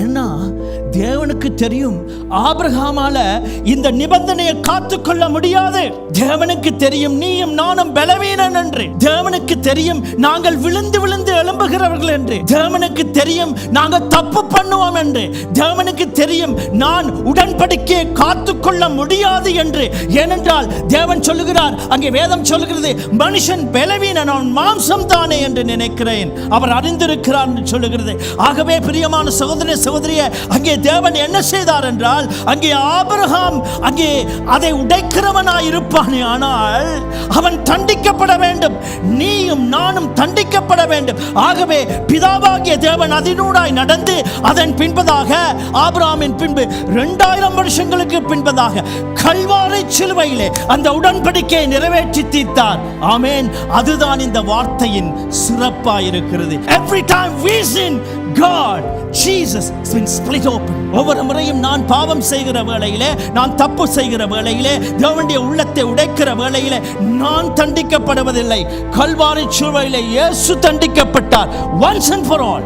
ஏன்னா தேவனுக்கு தெரியும் ஆபிரகாமால இந்த நிபந்தனையை காத்துக்கொள்ள முடியாது. தேவனுக்கு தெரியும் நீயும் நானும் பலவீனன் என்று. தேவனுக்கு தெரியும் நாங்கள் விழுந்து விழுந்து எழும்புகிறவர்கள் என்று. தேவனுக்கு தெரியும் நாங்கள் தப்பு பண்ணுவோம் என்று. தேவனுக்கு தெரியும் நான் உடன்படிக்கையை காத்துக்கொள்ள முடியாது என்று. ஏனென்றால் தேவன் சொல்லுகிறார், அங்கே வேதம் சொல்லுகிறது, மனுஷன் பலவீனன், அவன் மாம்சம் தானே என்று நினைக்கிறேன், அவர் அறிந்திருக்கிறார் என்று சொல்லுகிறது. ஆகவே பிரியமான சகோதர சகோதரியே, அங்கே தேவன் என்ன செய்தார் என்றால், அங்கே ஆபிரகாம் அங்கே அதை உடைக்கிறவனாய் இருப்பானே, ஆனால் அவன் தண்டிக்கப்பட வேண்டும். நீயும் நானும் தண்டிக்கப்பட வேண்டும். ஆகவே பிதாவாகிய தேவன் அதனூடாய் நடந்து அதன் பின்பதாக ஆபிரகாமின் பின்பு 2000 வருஷங்களுக்கு பின்பதாக கல்வாரி சிலுவையிலே அந்த உடன்படிக்கையை நிறைவேற்றி தீர்த்தார். ஆமென். அதுதான் இந்த வார்த்தையின் சிறப்பாய் இருக்கிறது. Every time we sin, God, Jesus has been split open. ஒவ்வொரு முறையும் நான் பாவம் செய்கிற வேளையிலே, நான் தப்பு செய்கிற வேளையிலே, தேவனுடைய உள்ளத்தை உடைக்கிற வேளையிலே நான் தண்டிக்கப்படுவதில்லை. கல்வாரி சிலுவையிலே இயேசு தண்டிக்கப்பட்டார் once and for all.